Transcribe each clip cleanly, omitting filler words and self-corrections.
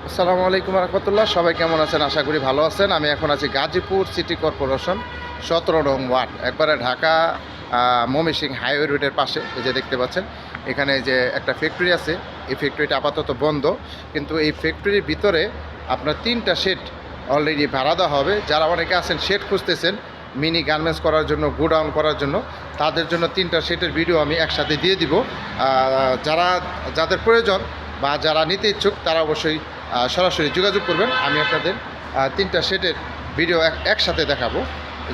আসসালামু আলাইকুম রহমতুল্লাহ। সবাই কেমন আছেন? আশা করি ভালো আছেন। আমি এখন আছি গাজীপুর সিটি কর্পোরেশন 17 নং ওয়ার্ড, একবারে ঢাকা ময়মনসিংহ হাইওয়ে রোডের পাশে। এই যে দেখতে পাচ্ছেন এখানে যে একটা ফ্যাক্টরি আছে, এই ফ্যাক্টরিটা আপাতত বন্ধ, কিন্তু এই ফ্যাক্টরির ভিতরে আপনার 3টা শেড অলরেডি ভাড়া দেওয়া হবে। যারা অনেকে আছেন শেড খুঁজতেছেন মিনি গার্মেন্টস করার জন্য, গোডাউন করার জন্য, তাদের জন্য 3টা শেডের ভিডিও আমি একসাথে দিয়ে দিব। যাদের প্রয়োজন বা যারা নিতে ইচ্ছুক তারা অবশ্যই সরাসরি যোগাযোগ করবেন। আমি আপনাদের 3টা শেডের ভিডিও একসাথে দেখাবো।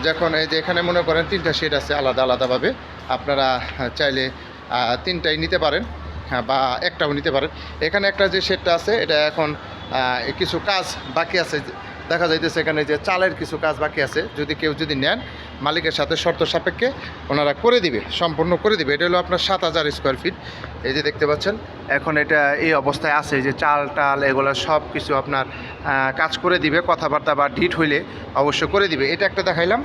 যখন এই যে এখানে মনে করেন 3টা শেড আছে আলাদা আলাদাভাবে, আপনারা চাইলে 3টাই নিতে পারেন, বা একটাও নিতে পারেন। এখানে একটা যে শেডটা আছে এটা এখন কিছু কাজ বাকি আছে, দেখা যাইতেছে এখানে যে চালের কিছু কাজ বাকি আছে। কেউ যদি নেন মালিকের সাথে শর্ত সাপেক্ষে ওনারা করে দিবে, সম্পূর্ণ করে দিবে। এটা হলো আপনার 7000 স্কোয়ার ফিট। এই যে দেখতে পাচ্ছেন এখন এটা এই অবস্থায় আছে, যে চাল টাল এগুলো সব কিছু আপনার কাজ করে দিবে, কথাবার্তা বা ডিট হইলে অবশ্য করে দিবে। এটা একটা দেখাইলাম,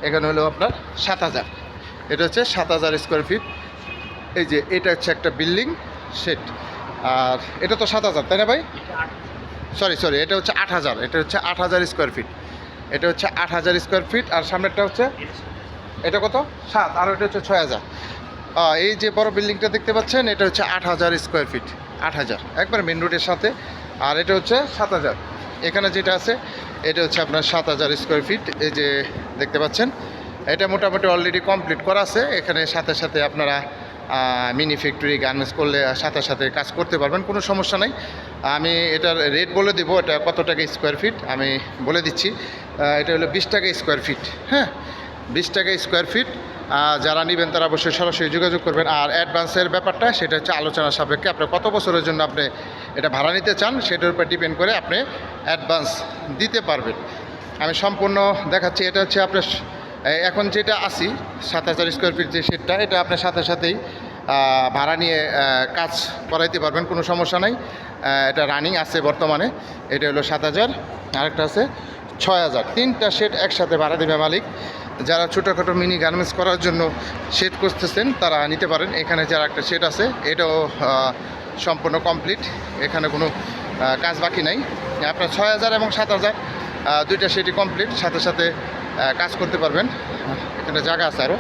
এখানে হলো আপনার 7000, এটা হচ্ছে 7000 স্কোয়ার ফিট। এই যে এটা হচ্ছে একটা বিল্ডিং শেড, আর এটা তো 7000 তাই না ভাই? সরি, এটা হচ্ছে 8000, এটা হচ্ছে 8000 স্কোয়ার ফিট, এটা হচ্ছে 8000 স্কোয়ার ফিট। আর সামনেরটা হচ্ছে এটা কত 7, আর এটা হচ্ছে 6000। এই যে বড় বিল্ডিংটা দেখতে পাচ্ছেন এটা হচ্ছে 8000 স্কোয়ার ফিট, 8000 একবার মেন রোডের সাথে। আর এটা হচ্ছে 7000। এখানে যেটা আছে এটা হচ্ছে আপনার 7000 স্কোয়ার ফিট। এই যে দেখতে পাচ্ছেন এটা মোটামুটি অলরেডি কমপ্লিট করা আছে। এখানে সাথে সাথে আপনারা মিনি ফ্যাক্টরি গার্মেন্টস করলে সাথে সাথে কাজ করতে পারবেন, কোনো সমস্যা নাই। আমি এটার রেট বলে দেবো, এটা কত টাকা স্কোয়ার ফিট আমি বলে দিচ্ছি। এটা হলো 20 টাকা স্কোয়ার ফিট, হ্যাঁ 20 টাকা স্কোয়ার ফিট। যারা নেবেন তারা অবশ্যই সরাসরি যোগাযোগ করবেন। আর অ্যাডভান্সের ব্যাপারটা সেটা হচ্ছে আলোচনা সাপেক্ষে, আপনি কত বছরের জন্য আপনি এটা ভাড়া নিতে চান সেটার উপর ডিপেন্ড করে আপনি অ্যাডভান্স দিতে পারবেন। আমি সম্পূর্ণ দেখাচ্ছি। এটা হচ্ছে আপনার এখন যেটা আসি 7000 স্কোয়ার ফিট যে শেডটা, এটা আপনার সাথে সাথেই ভাড়া নিয়ে কাজ করাইতে পারবেন, কোনো সমস্যা নাই। এটা রানিং আছে বর্তমানে। এটা হলো 7000, আরেকটা আছে 6000। 3টা শেড একসাথে ভাড়া দেবে মালিক। যারা ছোটোখাটো মিনি গার্মেন্টস করার জন্য শেড করতেছেন তারা নিতে পারেন। এখানে যারা একটা শেড আছে এটাও সম্পূর্ণ কমপ্লিট, এখানে কোনো কাজ বাকি নাই। আপনার 6000 এবং 7000 দুইটা শেডই কমপ্লিট, সাথে সাথে কাজ করতে পারবেন। এখানে জায়গা আছে আরও।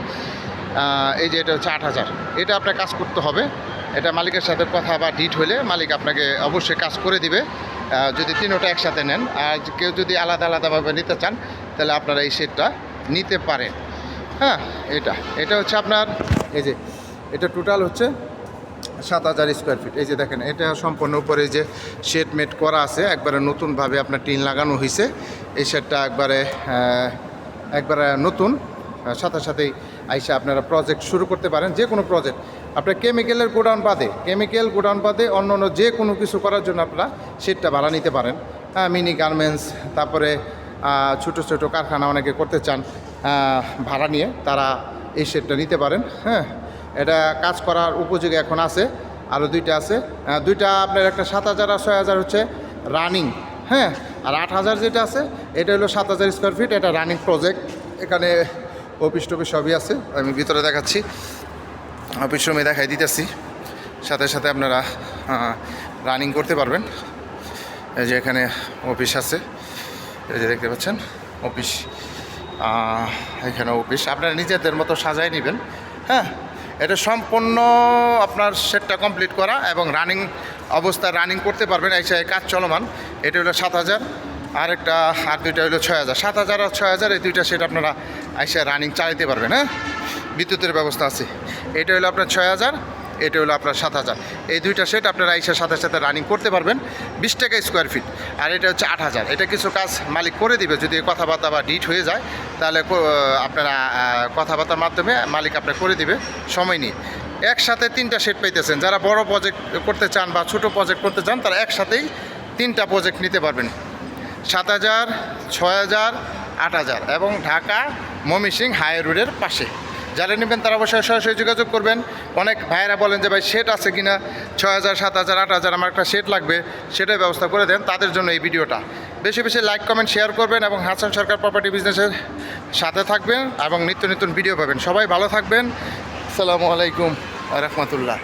এই যে এটা হচ্ছে 8000, এটা আপনার কাজ করতে হবে। এটা মালিকের সাথে কথা বা ডিট হলে মালিক আপনাকে অবশ্যই কাজ করে দিবে, যদি 3টা একসাথে নেন। আর কেউ যদি আলাদা আলাদাভাবে নিতে চান তাহলে আপনারা এই শেডটা নিতে পারেন। হ্যাঁ, এটা হচ্ছে আপনার এই যে এটা টোটাল হচ্ছে 7000 স্কোয়ার ফিট। এই যে দেখেন এটা সম্পূর্ণ উপরে যে শেড মেড করা আছে, একবারে নতুনভাবে আপনার টিন লাগানো হয়েছে। এই শেডটা একবারে নতুন। সাথে সাথেই আইসা আপনারা প্রজেক্ট শুরু করতে পারেন, যে কোনো প্রজেক্ট। আপনার কেমিক্যাল গোডাউন বাদে অন্য যে কোনো কিছু করার জন্য আপনারা শেডটা ভাড়া নিতে পারেন। মিনি গার্মেন্টস, তারপরে ছোটো কারখানা অনেকে করতে চান ভাড়া নিয়ে, তারা এই শেডটা নিতে পারেন। হ্যাঁ, এটা কাজ করার উপযোগী এখন আছে। আরও 2টা আছে, 2টা আপনার একটা 7000 আর 6000 হচ্ছে রানিং। হ্যাঁ, আর 8000 যেটা আছে এটা হলো 7000 স্কোয়ার ফিট, এটা রানিং প্রজেক্ট। এখানে অফিস টফিস সবই আছে, আমি ভিতরে দেখাচ্ছি, অফিস রুমে দেখাই দিতেছি। সাথে সাথে আপনারা রানিং করতে পারবেন। এই যে এখানে অফিস আছে, এই যে দেখতে পাচ্ছেন অফিস। এখানে অফিস আপনারা নিজেদের মতো সাজায় নেবেন। হ্যাঁ, এটা সম্পূর্ণ আপনার সেটটা কমপ্লিট করা এবং রানিং অবস্থায় রানিং করতে পারবেন। এই কাজ চলমান। এটা হলো 7000, আর 2টা হলো 6000। 7000 আর 6000 এই 2টা সেট আপনারা আইসা রানিং চালাতে পারবেন। হ্যাঁ, বিদ্যুতের ব্যবস্থা আছে। এটা হলো আপনার 6000, এটা হলো আপনার 7000। এই 2টা সেট আপনারা আইসার সাথে সাথে রানিং করতে পারবেন 20 টাকা স্কোয়ার ফিট। আর এটা হচ্ছে 8000। এটা কিছু কাজ মালিক করে দিবে, যদি কথাবার্তা বা ডিট হয়ে যায় তাহলে আপনারা কথাবার্তার মাধ্যমে মালিক আপনার করে দিবে সময় নিয়ে। একসাথে 3টা সেট পাইতেছেন। যারা বড় প্রজেক্ট করতে চান বা ছোটো প্রজেক্ট করতে চান তারা একসাথেই 3টা প্রজেক্ট নিতে পারবেন, 7000, 6000, 8000 এবং ঢাকা ময়মনসিংহ হাইওয়ে রোডের পাশে। যারা নেবেন তারা অবশ্যই সরাসরি যোগাযোগ করবেন। অনেক ভাইয়েরা বলেন যে ভাই শেড আছে কিনা, 6000, 7000, 8000 আমার একটা শেড লাগবে, সেটার ব্যবস্থা করে দেন। তাদের জন্য এই ভিডিওটা বেশি বেশি লাইক কমেন্ট শেয়ার করবেন এবং হাসান সরকার প্রপার্টি বিজনেসের সাথে থাকবেন এবং নিত্য নতুন ভিডিও পাবেন। সবাই ভালো থাকবেন। আসসালামু আলাইকুম ওয়া রাহমাতুল্লাহ।